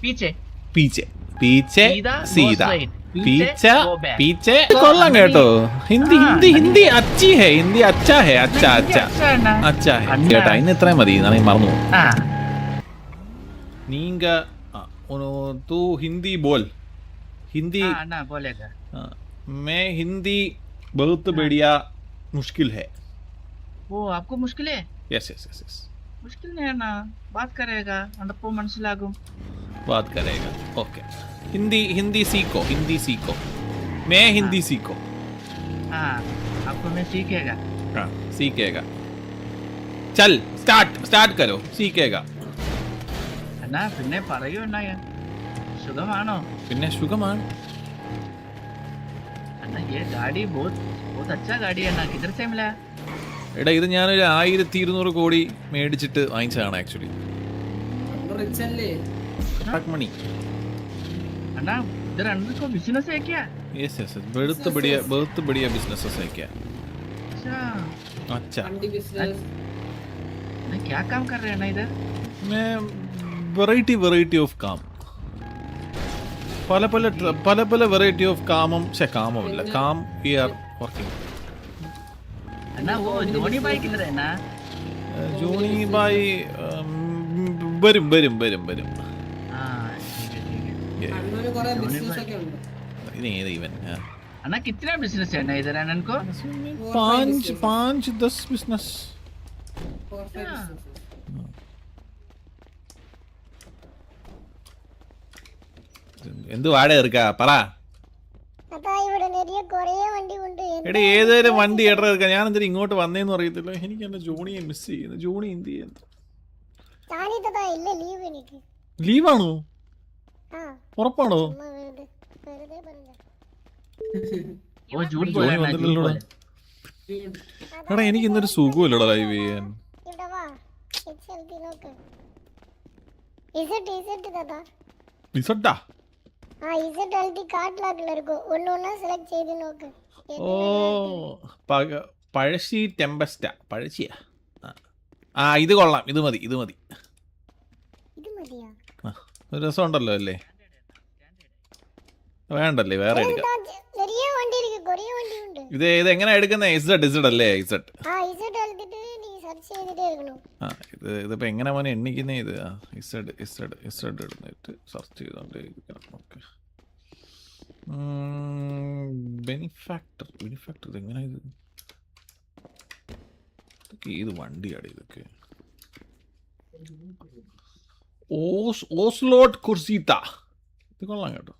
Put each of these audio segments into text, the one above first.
पीछे पीछे पीछे सीधा सीधा straight, पीछे go back. पीछे കൊള്ളാം കേട്ടോ ഹിന്ദി ഹിന്ദി ഹിന്ദി അച്ചി ഹേ ഹിന്ദി അച്ഛാ ഹേ അച്ഛാ हिंदी അച്ഛാ अच्छा है ना അച്ഛാ ഹേ अन्ना। കേട്ടാ ഇന്ന് ഇത്രയും മതി ഞാൻ മറന്നു പോകും. हाँ നീങ്ക तू हिंदी बोल हिंदी हाँ अन्ना बोलेगा मैं हिंदी बहुत बढ़िया मुश्किल है वो आपको मुश्किल है यस यस यस यस मुश्किल नहीं है ना बात करेगा अंडपो मनसिलागुम बात करेगा ओके हिंदी हिंदी सीखो मैं हिंदी सीखो हाँ आपको मैं सीखेगा हाँ सीखेगा चल स्टार्ट करो सीखेगा अन्ना പിന്നെ പറയൂ അണ്ണാ സുഖമാണോ പിന്നെ സുഖമാണ് अन्ना ये गाड़ी बहुत बहुत अच्छा गाड़ी है ना किधर से मिला എടാ ഇത് ഞാനൊരു 1200 കോടി മേടിച്ചിട്ട് വാങ്ങിച്ചതാണ് ആക്ച്വലി മണി अन्ना इधर अंदर को बिजनेस है क्या यस यस बहुत बढ़िया बिजनेसेस है क्या अच्छा अच्छा मैं क्या काम कर रहे हैं ना इधर मैं വെറൈറ്റി ഓഫ് കാം പല വെറൈറ്റി ഓഫ് കാമമില്ല കാം വി ആർ വർക്കിംഗ് अन्ना वो धोनी भाई किधर है ना ജോണി ബായ് വരും हाँ ठीक है ഇനി ഏത് ഇവൻ अन्ना कितना बिजनेस है ना इधर अनन को 5-10 ബിസിനസ് എന്ത് വാട എടുക്കാ പറ എടി ഏതൊരു വണ്ടി ഏട്ട എടുക്കാം ഞാൻ എന്തിനാ ഇങ്ങോട്ട് വന്നേന്ന് അറിയത്തില്ല എനിക്ക് എന്റെ ജോണിയെ മിസ് ചെയ്യുന്നു ജോണി എന്ത് ചെയ്യുന്നു ലീവാണോ ഉറപ്പാണോ वो झूठ बोल ജോണി रहा है ना झूठ വന്നില്ലല്ലോടാ बोल എടാ എനിക്ക് ഇന്നൊരു സുഖമില്ലടാ ലൈവ് ചെയ്യാൻ ഇസട്ടാ ഓ പഴശ്ശി ടെമ്പസ്റ്റ പഴശ്ശിയാ ആ ഇത് കൊള്ളാം ഇത് മതി ആ, ഒരു രസമുണ്ടല്ലോ അല്ലേ വേണ്ടല്ലേ വേറെ എടുക്കാം ഇത് എങ്ങനെ എടുക്കുന്ന ഇസഡ് അല്ലേ ഇസഡ് ആ ഇതിപ്പോ എങ്ങനെ മോനെ എണ്ണിക്കുന്നേ ഇത് ഇസഡ് ഇടുന്നിട്ട് സെർച്ച് ചെയ്തോണ്ടിരിക്കണം ഓക്കെ ബെനിഫാക്ടർ ഇത് എങ്ങനെ ഇതൊക്കെ ഏത് വണ്ടിയാണ് ഇതൊക്കെ ഓസ്ലോട്ട് കുർസീത്ത ഇത് കൊള്ളാം കേട്ടോ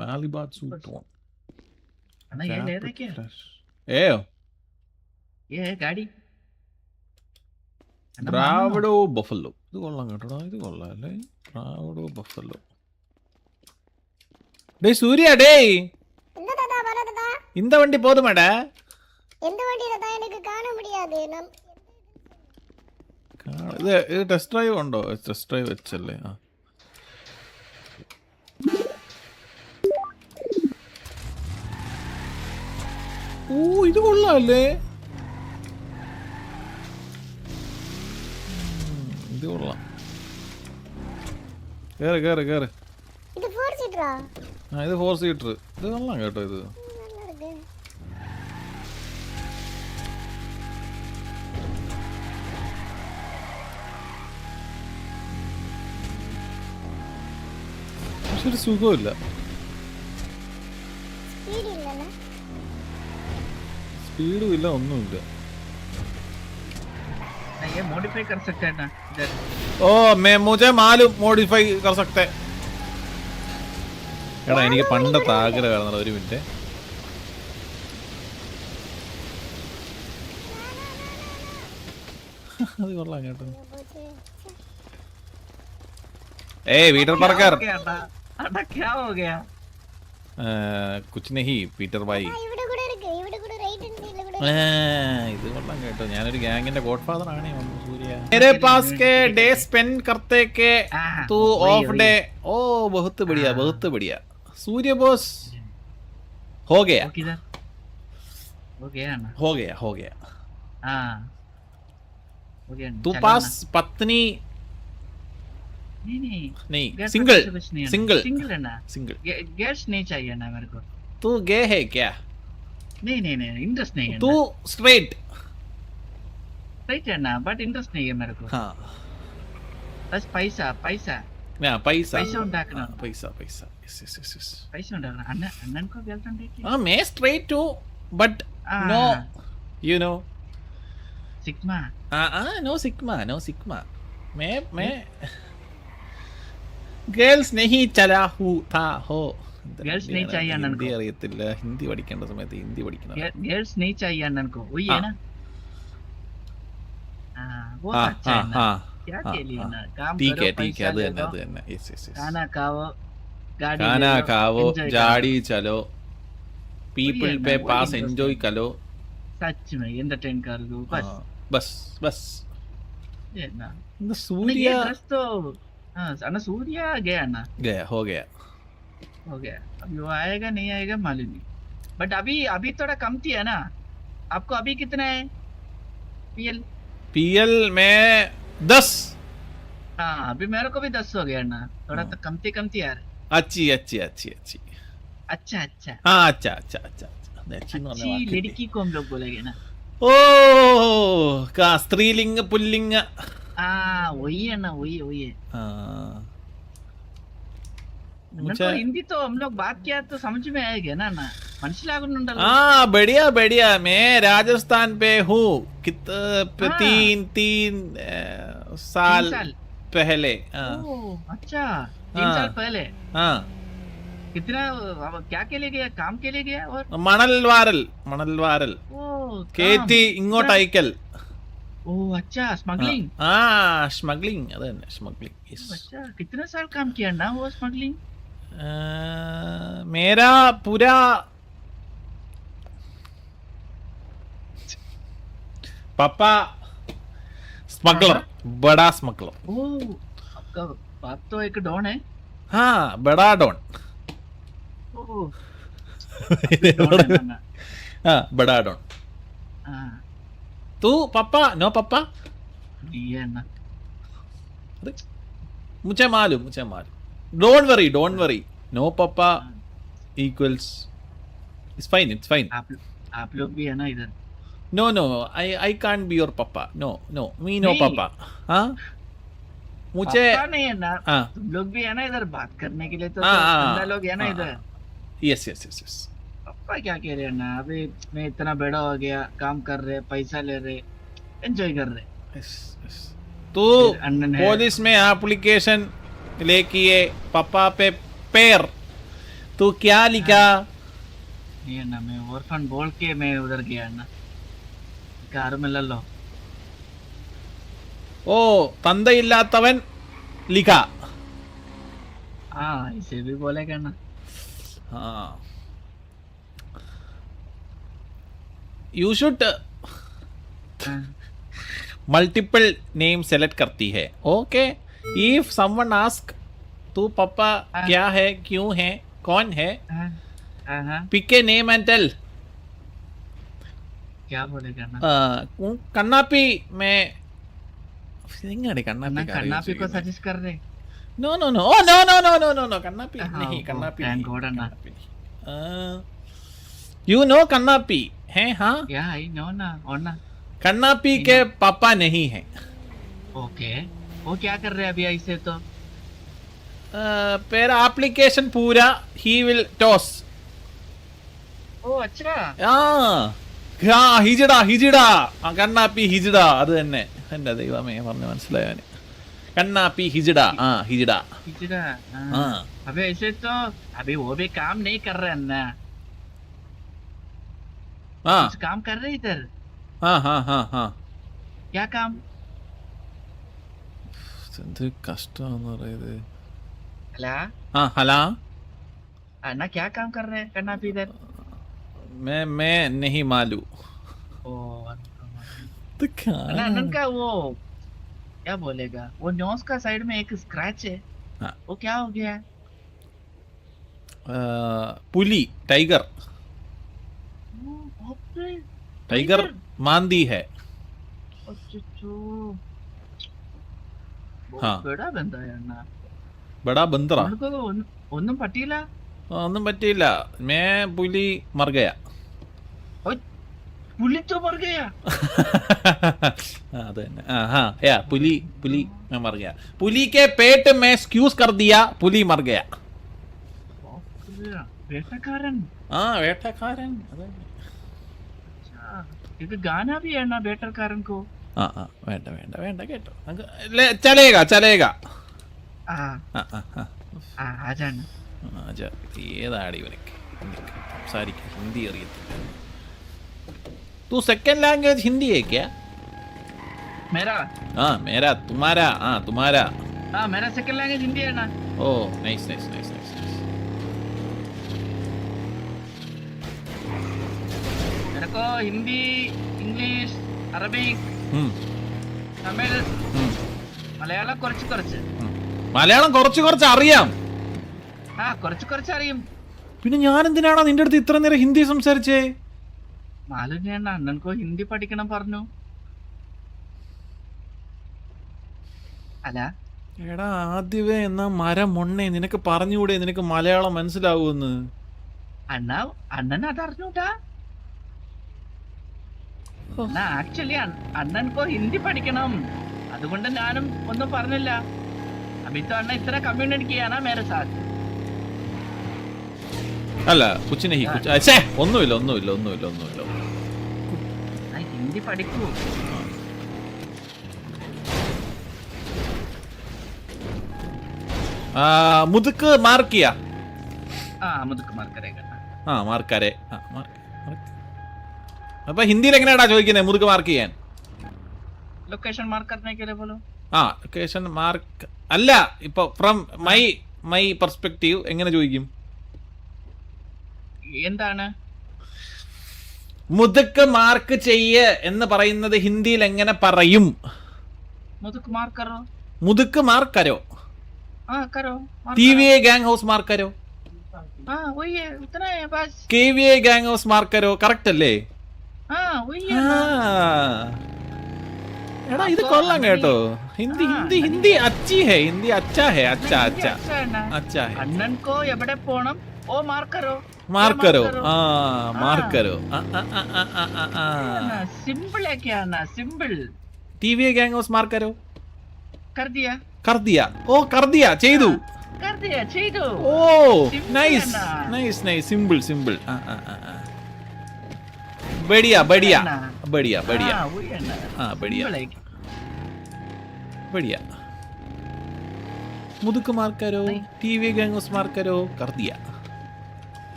മാലിബാറ്റ് സൂട്ടോൺ अन्ना ये ले रहे क्या ഏയോ ये है गाड़ी ബ്രാവഡോ ബഫല്ലോ ഇത് കൊള്ളാം കേട്ടോടാ ഇത് കൊള്ളാം അല്ലേ ബ്രാവഡോ ബഫല്ലോ டேய் சூர்யா டேய் என்ன தாத்தா வர தாத்தா இந்த வண்டி போதுமாடா எந்த வண்டி தாத்தா எனக்கு காண முடியாது ഇത് ടെസ്റ്റ് ഡ്രൈവ് ഉണ്ടോ ടെസ്റ്റ് ഡ്രൈവ് വെച്ചല്ലേ ആ ഓ ഇത് കൊള്ളാല്ലേ ഇത് കൊള്ളാം കേറ് இது 4 சீட்டரா ആ ഇത് 4 സീറ്റർ ഇത് കൊള്ളാം കേട്ടോ ഇത് நல்லா இருக்கு പക്ഷെ ഒരു സുഖമില്ല ஸ்பீட் இல்லனா സ്പീഡും ഇല്ല ഒന്നുമില്ല ये मॉडिफाई कर सकते हैं ना इधर ഓ മുझे മാലൂം മോഡിഫൈ कर सकते എടാ എനിക്ക് പണ്ടത്തെ ആഗ്രഹമായിരുന്നു ഒരു മിനിറ്റ് അത് കൊള്ളാം കേട്ടോ ഏയ് പീറ്റർ പറക്കർ अन्ना क्या हो गया കുച്ച് നഹി പീറ്റർ ഭായി ഇവിടെ கூட റൈറ്റ് ആൻഡ് സൈഡിൽ கூட ഇത് കൊള്ളാം കേട്ടോ ഞാനൊരു ഗ്യാങ്ങിന്റെ ഗോഡ് ഫാദർ ആണ് സൂര്യ मेरे पास के डे स्पेंड करते के तू ऑफ डे ओ बहुत बढ़िया सूर्य बॉस हो गया वो किधर हो गया ना हो गया हाँ हो गया तू चलो पास ना। पत्नी नहीं नहीं गर्लफ्रेंड सिंगल से कुछ नहीं है ना। सिंगल सिंगल है ना। सिंगल गर्ल्स नहीं चाहिए ना मेरे को। तू गे है क्या नहीं नहीं नहीं इंटरेस्ट नहीं है तू ना। स्ट्रेट राइट है ना बट इंटरेस्ट नहीं है मेरे को। हाँ बस पैसा पैसा पैसा पैसा ഉണ്ടാക്കണം. पैसा पैसा yes yes yes yes पैसा ഉണ്ടാക്കണം. अണ്ണन को गर्लफ्रेंड है क्या? हाँ मैं straight too but no you know sigma no sigma मैं ഗേൾസ് नहीं चला हूँ था हो Girls नहीं चाहिए अनन को. ഹിന്ദി അറിയത്തില്ല ഹിന്ദി പഠിക്കേണ്ട സമയത്ത് ഹിന്ദി പഠിക്കണം गर्ल्स नहीं चाहिए अनन को वही है ना. वो हाँ अच्छा है ना. हाँ क्या हाँ, के लिए हाँ. ना काम ठीक करो है पैसा അത് ले തന്നെ लो, അത് തന്നെ yes yes yes खाना खाओ गाड़ी खाना ले लो, खाओ enjoy गाड़ी करो. चलो पीपल वही है पे ना, पास वही एंजॉय करो सच में एंटरटेन कर लो बस. हाँ, बस बस ये ना इന്ന് ये सूर्य ड्रेस तो हाँ अना सूर्या गया ना. गया हो गया हो गया. अभी वो आएगा नहीं आएगा मालूम नहीं. बट अभी अभी थोड़ा कमती है ना. आपको अभी कितना है पीएल? पीएल में 10 हाँ अभी मेरे को भी 10 हो गया ना. थोड़ा तो कमती कमती यार. अच्छी अच्छी अच्छी अच्छी अच्छा अच्छा हाँ अच्छा अच्छा अच्छा अच्छा अच्छी എന്ന് പറഞ്ഞ अच्छी വാക്ക് കിട്ടി. लड़की को हम लोग बोलेंगे ना. ഓ का स्त्रीलिंग पुल्लिंग हाँ वही है ना वही वही है. मेरे मुझे को हिंदी तो हम लोग बात किया तो समझ में आएगा ना ना. മനസ്സിലാകുന്നുണ്ടല്ലോ. हाँ बढ़िया बढ़िया मैं राजस्थान पे हूँ हाँ. तीन साल 3 साल पहले हाँ ओह अच्छा 3 हाँ. साल पहले. हाँ कितना अब क्या के लिए गया काम के लिए गया और മണൽ വാരൽ ओ കേറ്റി ഇങ്ങോട്ട് അയക്കൽ ओ अच्छा स्मगलिंग. ആ സ്മഗ്ലിംഗ് അത് തന്നെ സ്മഗ്ലിംഗ് अच्छा कितने साल काम किया ना वो स्मगलिंग? मेरा पूरा पापा स्मगलर बड़ा स्मगलर ओ आपका बाप तो एक डॉन है. हाँ बड़ा डॉन ओ डॉन है ना, ना. हाँ बड़ा डॉन हाँ तू पापा नो पापा ये है ना. मुझे मालूम डोंट वरी नो पापा इक्वल्स इट्स फाइन आप लोग भी है ना इधर. No I can't be your पापा नो मी नो नहीं. पापा हाँ मुझे पापा नहीं है ना. हाँ तुम लोग भी है ना इधर बात करने के लिए तो हाँ, बंदा लोग है ना हाँ, इधर. यस पापा क्या कह रहे हैं ना. अभी मैं इतना बड़ा हो गया काम कर रहे पैसा ले रहे एंजॉय कर रहे. तू अन्न है. पुलिस में एप्लीकेशन लेके पापा पे पैर तू क्या लिखा ये ना मैं ऑर्फन बोल के मैं उधर गया ना. कार में ले लो. ഓ തന്തയില്ലാത്തവൻ ലിഖ हाँ इसे भी बोलेगा ना. हाँ यू शुड हाँ. मल्टीपल नेम सेलेक्ट करती है ओके इफ समवन आस्क तू पापा हाँ. क्या है क्यों है कौन है हाँ. हाँ, हाँ. Pick a name and tell क्या बोलेगा ना. कन्नापी मैं ना कन्नापी को सजेस्ट कर रहे. नो नो कन्नापी नहीं कन्नापी thank God, अन्ना. यू नो कन्नापी है हाँ या आई नो ना और ना. कन्नापी के पापा नहीं है ओके वो क्या कर रहे हैं अभी ऐसे तो. पेरा एप्लीकेशन पूरा ही विल टॉस ओ अच्छा. ഹിജിഡ കണ്ണാപ്പി ഹിജിഡ അത് തന്നെ എന്റെ ദൈവമേ പറഞ്ഞ് മനസ്സിലായവന് കണ്ണാപ്പി ഹിജിഡ ഹിജിഡ हिजड़ा. हाँ. हाँ. अबे ऐसे तो अभी वो भी काम नहीं कर रहे हैं ना. हाँ कुछ काम कर रहे इधर. हाँ क्या काम. എന്ത് കഷ്ടമാണെന്ന് പറയുന്നത് हला ഹലാ अन्ना क्या काम कर रहे हैं कन्नापी इधर. मैं नहीं मालूम ओ तो क्या अन्ना अनन का वो क्या बोलेगा वो नोज का साइड में एक स्क्रैच है. हाँ. वो क्या हो गया. पुली टाइगर ओ, बाप रे. टाइगर मांदी है अच्छा हाँ। बड़ा बंदा है अन्ना बड़ा बंदरा उनको ഒന്നും പറ്റിയില്ല ഒന്നും പറ്റിയില്ല मैं पुली मर गया पुली तो मर गया അത് തന്നെ हाँ या पुली पुली मैं मर गया पुली के पेट में स्क्यूज कर दिया पुली मर गया വേട്ടക്കാരൻ हाँ വേട്ടക്കാരൻ അതെ ഇത് ഗാന भी है ना വേട്ടക്കാരൻ को हाँ हाँ വേണ്ട വേണ്ട വേണ്ട കേട്ടോ चलेगा चलेगा हाँ हाँ हाँ हाँ आ जाना ആജാ ഏതാടി ഇവനൊക്കെ സംസാരിക്കാൻ ഹിന്ദി അറിയത്തില്ല तू सेकंड लैंग्वेज हिंदी है क्या मेरा हाँ मेरा तुम्हारा हाँ तुम्हारा हाँ मेरा सेकंड लैंग्वेज हिंदी है ना ओ नाइस नाइस नाइस नाइस मेरे को हिंदी इंग्लिश अरबिक തമിഴ് മലയാളം കുറച്ച് കുറച്ച് മലയാളം കുറച്ച് കുറച്ച് അറിയാം ആ കുറച്ച് കുറച്ച് അറിയും പിന്നെ ഞാൻ എന്തിനാണോ നിന്റെ അടുത്ത് ഇത്ര നേരം ഹിന്ദി സംസാരിച്ചേ മാലിന്യ അണ്ണൻകോ ഹിന്ദി പഠിക്കണം പറഞ്ഞു അല്ല എടാ ആദ്യമേ എന്നാ മരം മൊണ്ണേ നിനക്ക് പറഞ്ഞുകൂടെ നിനക്ക് മലയാളം മനസ്സിലാവൂന്ന് അണ്ണൻ അതറിഞ്ഞൂട്ടാ ആക്ച്വലി അണ്ണൻകോ ഹിന്ദി പഠിക്കണം അതുകൊണ്ട് ഞാനും ഒന്നും പറഞ്ഞില്ല അഭി തോ അണ്ണ ഇത്ര കമ്മ്യൂണിക്കേറ്റ് ചെയ്യാനാ മേരെ സാത്ത് അല്ല കുച്ചിനെ ഛേ ഒന്നുമില്ല ഒന്നുമില്ല ഒന്നുമില്ല ഒന്നുമില്ല ഹിന്ദി പഠിക്കൂ മുതുക്ക് മാർക്ക് ചെയ്യാ മുതുക്ക് മാർക്കരേഖ മാർക്കാരെ അപ്പൊ ഹിന്ദിയിൽ എങ്ങനെയാടാ ചോദിക്കുന്നത് മുതുക്ക് മാർക്ക് ചെയ്യാൻ ലൊക്കേഷൻ മാർക്ക് करने के लिए बोलो ലൊക്കേഷൻ മാർക്ക് അല്ല ഇപ്പൊ ഫ്രം മൈ പെർസ്പെക്റ്റീവ് എങ്ങനെ ചോദിക്കും എന്താണ് മുതുക്ക് മാർക്ക് ചെയ്യ് എന്ന് പറയുന്നത് ഹിന്ദിയിൽ എങ്ങനെ പറയും മുതുക്ക് മാർക്ക് കരോ മുതുക്ക് മാർക്ക് കരോ करो टीवीए गैंग हाउस मार्क करो वही है उतना है बस केवीए गैंग हाउस मार्क करो करेक्ट अല്ലേ वही है എടാ ഇത് കൊള്ളാം കേട്ടോ ഹിന്ദി ഹിന്ദി ഹിന്ദി അച്ചി ഹേ ഹിന്ദി അച്ഛാ ഹേ അച്ഛാ അച്ഛാ അച്ഛാ ഹേ അണ്ണൻ കോ എവിടെ പോണം ഓ മാർക്ക് കരോ മാർക്ക് കരോ മാർക്ക് കരോ सिंपल है क्या ना सिंपल टीवीए गैंग हाउस मार्क करो कर दिया ഓ कर दिया ചെയ്തു ചെയ്തു ഓ nice nice nice simple simple बढ़िया बढ़िया बढ़िया बढ़िया हाँ बढ़िया बढ़िया मुदुक मार्क करो टीवी गैंग हाउस मार्क करो कर दिया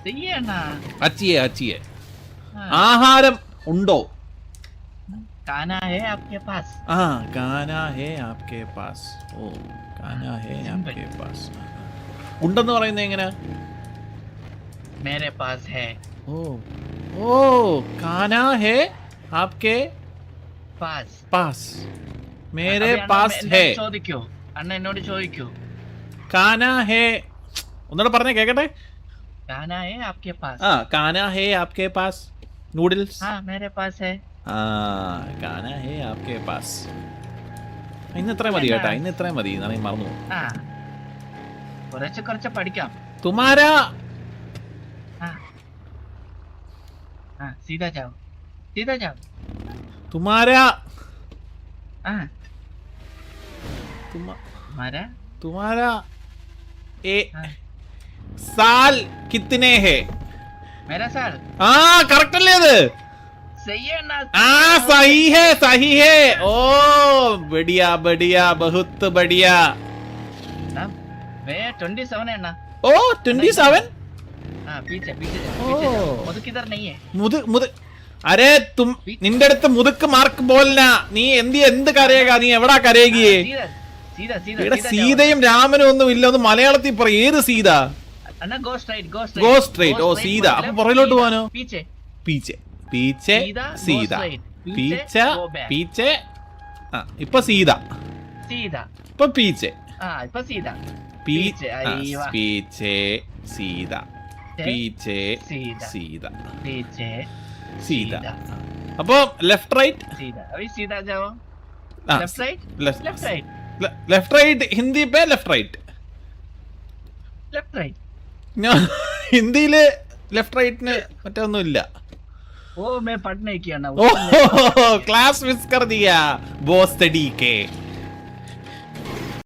सही है ना अच्छी है ആഹാരം ഉണ്ടോ गाना है आपके पास गाना है आपके पास ओ गाना है आपके पास ഉണ്ടെന്ന് പറയുന്നത് എങ്ങനെ मेरे पास है ओ गाना है आपके पास मेरे पास है ചോദിക്കോ അണ്ണ എന്നോട് ചോദിക്കോ गाना है ഒന്നുകൂടെ പറഞ്ഞേ കേക്കട്ടെ गाना है आपके पास गाना है आपके पास नूडल्स मेरे पास है गाना है आपके पास ഇന്ന് ഇത്രയും മതി കേട്ടാ ഇന്ന് ഇത്രയും മതി ഞാൻ മറന്നു കുറച്ച് കുറച്ച് പഠിക്കാം तुम्हारा सीधा जाओ तुम्हारा तुम्हारा साल कितने है मेरा साल करेक्ट अല്ലേ അത് सही है ना सही है ओ बढ़िया बढ़िया बहुत बढ़िया मैं 27 है ना ओ 27 पीछे मुझे किधर नहीं है मुझे अरे तुम നിന്റെ അടുത്ത് മുതുക്ക് മാർക്ക് ബോൽന നീ എന്ത് കരയുക നീ എവിടാ കരയുകയെ ഇവിടെ സീതയും രാമനും ഒന്നും ഇല്ല ഒന്ന് മലയാളത്തിൽ പറ ഏത് സീത ഗോ സ്ട്രൈറ്റ് ഓ സീത അപ്പൊ പുറകിലോട്ട് പോവാനോ പീച്ചെ पीछे सीधा पीछे इप्पो सीधा इप्पो पीछे पीछे सीधा पीछे सीधा अप्पो लेफ्ट राइट सीधा अभी सीधा जाओ left right left right Hindi पे लेफ्ट राइट लेफ्ट राइट ഹിന്ദിയില് ലെഫ്റ്റ് റൈറ്റിന് മറ്റൊന്നും ഇല്ല. वो मैं पढ़ नहीं किया ना ओह क्लास मिस कर दिया बॉस तड़ी के